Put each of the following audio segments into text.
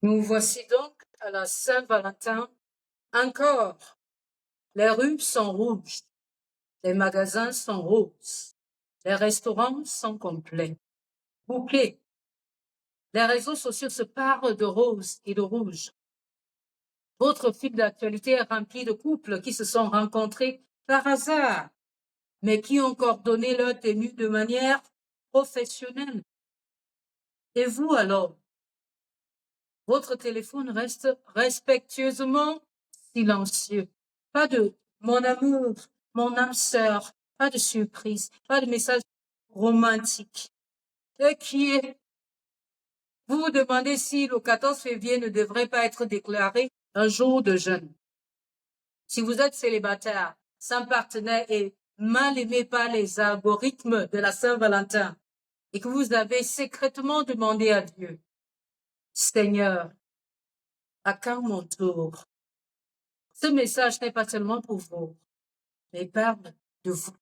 Nous voici donc à la Saint-Valentin. Encore, les rues sont rouges, les magasins sont roses, les restaurants sont complets, bouquets. Les réseaux sociaux se parlent de rose et de rouge. Votre fil d'actualité est rempli de couples qui se sont rencontrés par hasard, mais qui ont coordonné leur tenue de manière professionnelle. Et vous alors? Votre téléphone reste respectueusement silencieux. Pas de mon amour, mon âme sœur, pas de surprise, pas de message romantique. Et qui est? Vous vous demandez si le 14 février ne devrait pas être déclaré un jour de jeûne. Si vous êtes célibataire, sans partenaire et mal aimé par les algorithmes de la Saint-Valentin, et que vous avez secrètement demandé à Dieu, Seigneur, à quand mon tour? Ce message n'est pas seulement pour vous, mais il parle de vous.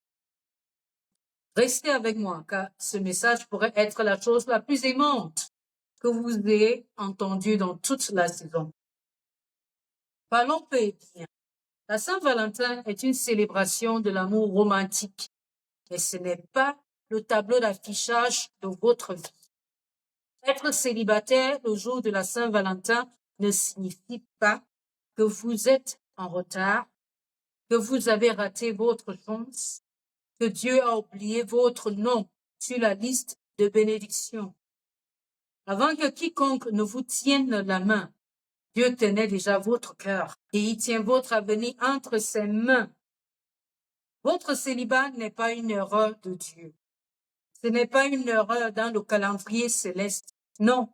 Restez avec moi, car ce message pourrait être la chose la plus aimante que vous ayez entendue dans toute la saison. Parlons peu et bien. La Saint-Valentin est une célébration de l'amour romantique, mais ce n'est pas le tableau d'affichage de votre vie. Être célibataire le jour de la Saint-Valentin ne signifie pas que vous êtes en retard, que vous avez raté votre chance, que Dieu a oublié votre nom sur la liste de bénédictions. Avant que quiconque ne vous tienne la main, Dieu tenait déjà votre cœur et il tient votre avenir entre ses mains. Votre célibat n'est pas une erreur de Dieu. Ce n'est pas une erreur dans le calendrier céleste. Non.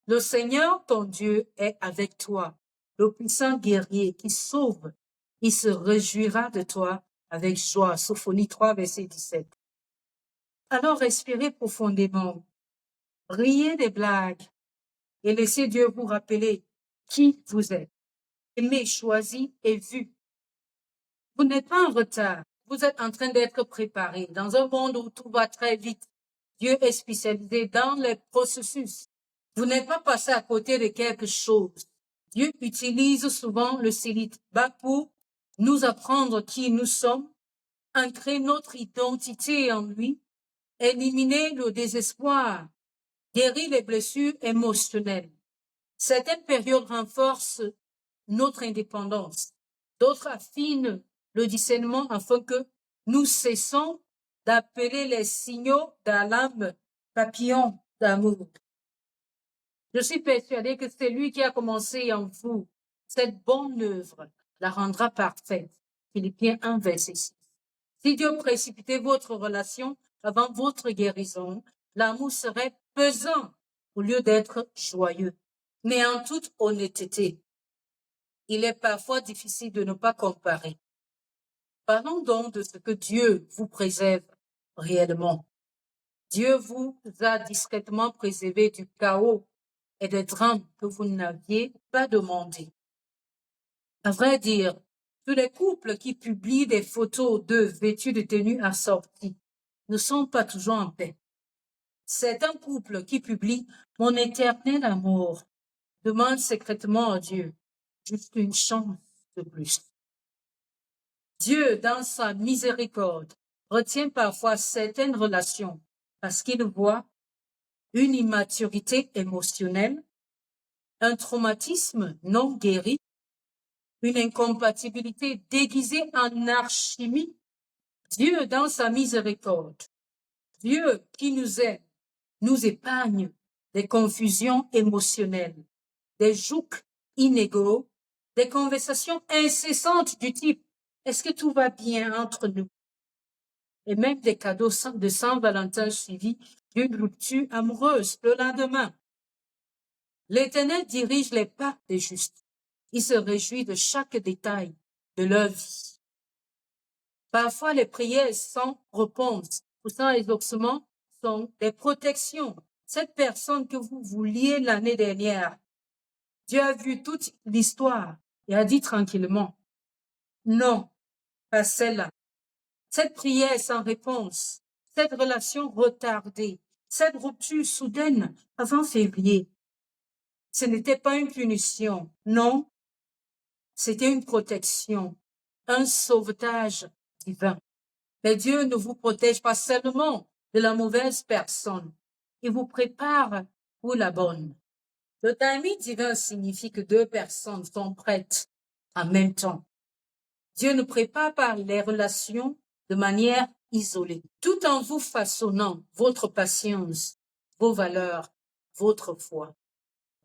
Le Seigneur, ton Dieu, est avec toi, le puissant guerrier qui sauve. Il se réjouira de toi avec joie. Sophonie 3, verset 17. Alors respirez profondément, riez des blagues et laissez Dieu vous rappeler qui vous êtes. Aimé, choisi et vu. Vous n'êtes pas en retard. Vous êtes en train d'être préparé dans un monde où tout va très vite. Dieu est spécialisé dans les processus. Vous n'êtes pas passé à côté de quelque chose. Dieu utilise souvent le célibat pour nous apprendre qui nous sommes, ancrer notre identité en lui, éliminer le désespoir, guérir les blessures émotionnelles. Certaines périodes renforcent notre indépendance. D'autres affinent le discernement afin que nous cessons d'appeler les signaux d'alarme papillons d'amour. Je suis persuadée que c'est lui qui a commencé en vous cette bonne œuvre la rendra parfaite. Philippiens 1, verset 6. Si Dieu précipitait votre relation avant votre guérison, l'amour serait pesant au lieu d'être joyeux. Mais en toute honnêteté, il est parfois difficile de ne pas comparer. Parlons donc de ce que Dieu vous préserve réellement. Dieu vous a discrètement préservé du chaos et des drames que vous n'aviez pas demandé. À vrai dire, tous les couples qui publient des photos d'eux vêtus de tenues assorties ne sont pas toujours en paix. Certains couples qui publient « Mon éternel amour » demandent secrètement à Dieu juste une chance de plus. Dieu, dans sa miséricorde, retient parfois certaines relations parce qu'il voit une immaturité émotionnelle, un traumatisme non guéri, une incompatibilité déguisée en alchimie. Dieu, dans sa miséricorde, Dieu qui nous aime, nous épargne des confusions émotionnelles, des jougs inégaux, des conversations incessantes du type « Est-ce que tout va bien entre nous ?» et même des cadeaux de Saint-Valentin suivis d'une rupture amoureuse le lendemain. L'Éternel dirige les pas des justes. Il se réjouit de chaque détail de leur vie. Parfois, les prières sans réponse ou sans exaucement sont des protections. Cette personne que vous vouliez l'année dernière, Dieu a vu toute l'histoire et a dit tranquillement, non, pas celle-là. Cette prière sans réponse, cette relation retardée, cette rupture soudaine avant février. Ce n'était pas une punition, non, c'était une protection, un sauvetage divin. Mais Dieu ne vous protège pas seulement de la mauvaise personne, il vous prépare pour la bonne. Le timing divin signifie que deux personnes sont prêtes en même temps. Dieu ne prépare pas les relations de manière isolée, tout en vous façonnant votre patience, vos valeurs, votre foi.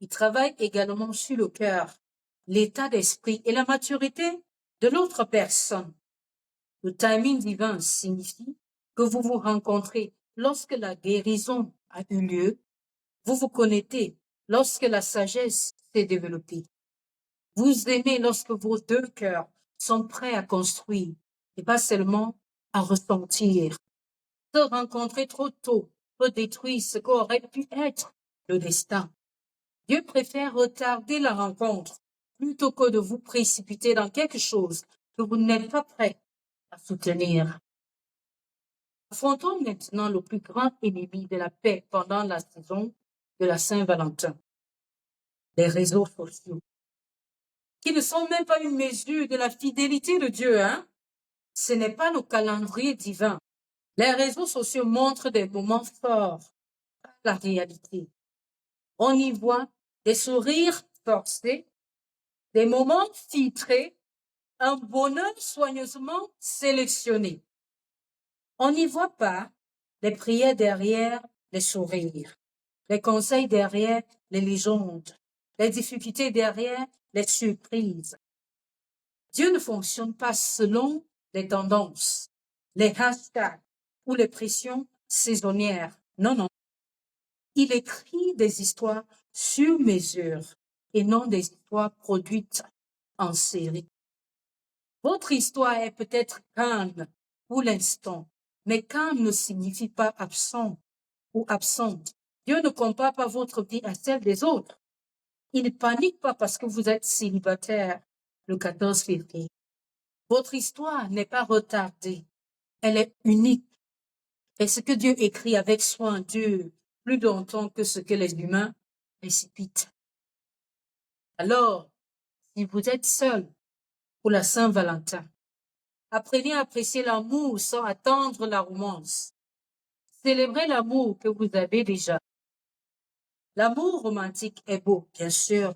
Il travaille également sur le cœur, l'état d'esprit et la maturité de l'autre personne. Le timing divin signifie que vous vous rencontrez lorsque la guérison a eu lieu, vous vous connectez lorsque la sagesse s'est développée. Vous aimez lorsque vos deux cœurs sont prêts à construire et pas seulement à ressentir. Se rencontrer trop tôt peut détruire ce qu'aurait pu être le destin. Dieu préfère retarder la rencontre plutôt que de vous précipiter dans quelque chose que vous n'êtes pas prêt à soutenir. Affrontons maintenant le plus grand ennemi de la paix pendant la saison de la Saint-Valentin, les réseaux sociaux, qui ne sont même pas une mesure de la fidélité de Dieu, hein? Ce n'est pas le calendrier divin. Les réseaux sociaux montrent des moments forts, pas la réalité. On y voit des sourires forcés, des moments filtrés, un bonheur soigneusement sélectionné. On n'y voit pas les prières derrière les sourires, les conseils derrière les légendes, les difficultés derrière les surprises. Dieu ne fonctionne pas selon les tendances, les hashtags ou les pressions saisonnières. Non, non. Il écrit des histoires sur mesure et non des histoires produites en série. Votre histoire est peut-être calme pour l'instant, mais calme ne signifie pas absent ou absente. Dieu ne compare pas votre vie à celle des autres. Il ne panique pas parce que vous êtes célibataire le 14 février. Votre histoire n'est pas retardée, elle est unique. Et ce que Dieu écrit avec soin dure plus longtemps que ce que les humains précipitent. Alors, si vous êtes seul pour la Saint-Valentin, apprenez à apprécier l'amour sans attendre la romance. Célébrez l'amour que vous avez déjà. L'amour romantique est beau, bien sûr,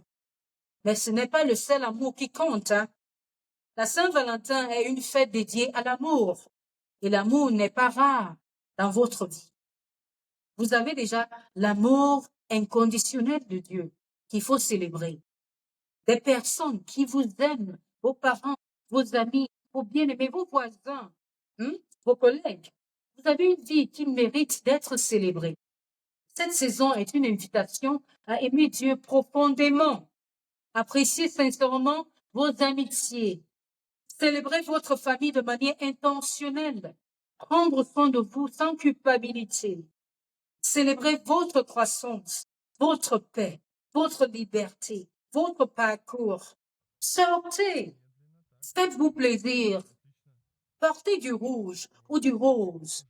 mais ce n'est pas le seul amour qui compte, hein. La Saint-Valentin est une fête dédiée à l'amour, et l'amour n'est pas rare dans votre vie. Vous avez déjà l'amour inconditionnel de Dieu qu'il faut célébrer. Des personnes qui vous aiment, vos parents, vos amis, vos bien-aimés, vos voisins, vos collègues. Vous avez une vie qui mérite d'être célébrée. Cette saison est une invitation à aimer Dieu profondément. Appréciez sincèrement vos amitiés. Célébrez votre famille de manière intentionnelle. Prendre soin de vous sans culpabilité. Célébrez votre croissance, votre paix, votre liberté, votre parcours. Sortez, faites-vous plaisir, portez du rouge ou du rose.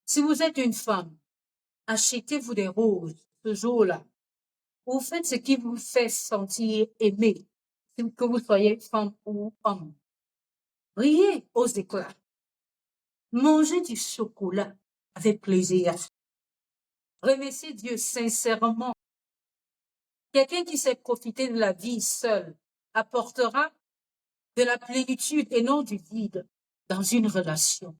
Si vous êtes une femme, achetez-vous des roses ce jour-là. Ou faites ce qui vous fait sentir aimé, que vous soyez femme ou homme. Riez aux éclats. Mangez du chocolat avec plaisir. Remerciez Dieu sincèrement. Quelqu'un qui sait profiter de la vie seul apportera de la plénitude et non du vide dans une relation.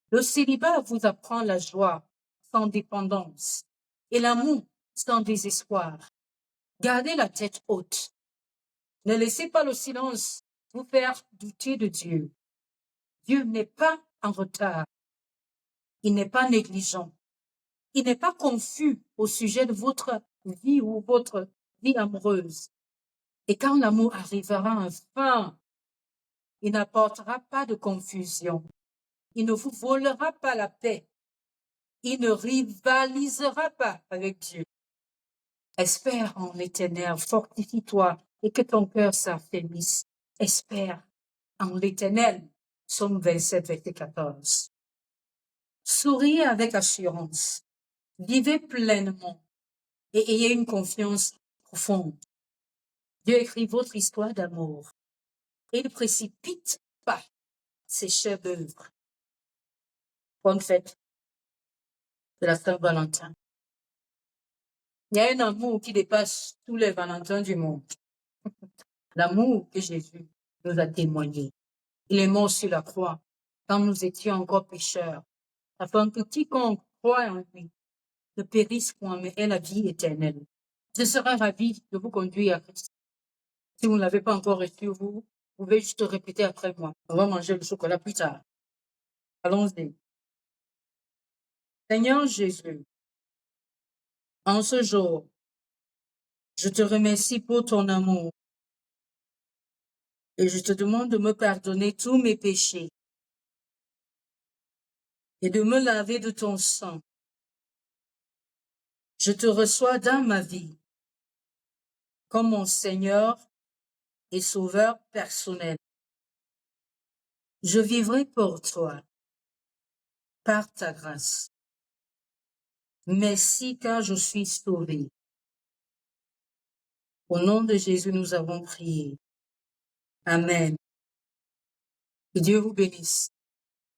Le célibat vous apprend la joie sans dépendance et l'amour sans désespoir. Gardez la tête haute. Ne laissez pas le silence vous faire douter de Dieu. Dieu n'est pas en retard. Il n'est pas négligent. Il n'est pas confus au sujet de votre vie ou votre vie amoureuse. Et quand l'amour arrivera enfin, il n'apportera pas de confusion. Il ne vous volera pas la paix. Il ne rivalisera pas avec Dieu. Espère en l'Éternel, fortifie-toi et que ton cœur s'affermisse. Espère en l'Éternel. Psaume 27, verset 14. Souriez avec assurance. Vivez pleinement et ayez une confiance profonde. Dieu écrit votre histoire d'amour. Il ne précipite pas ses chefs-d'œuvre. Bonne fête de la Saint-Valentin. Il y a un amour qui dépasse tous les Valentins du monde. L'amour que Jésus nous a témoigné. Il est mort sur la croix quand nous étions encore pécheurs, afin que quiconque croit en lui ne périsse point, mais ait la vie éternelle. Je serai ravi de vous conduire à Christ. Si vous ne l'avez pas encore reçu, vous pouvez juste répéter après moi. On va manger le chocolat plus tard. Allons-y. Seigneur Jésus, en ce jour, je te remercie pour ton amour et je te demande de me pardonner tous mes péchés et de me laver de ton sang. Je te reçois dans ma vie comme mon Seigneur et Sauveur personnel. Je vivrai pour toi, par ta grâce. Merci car je suis sauvé. Au nom de Jésus, nous avons prié. Amen. Que Dieu vous bénisse.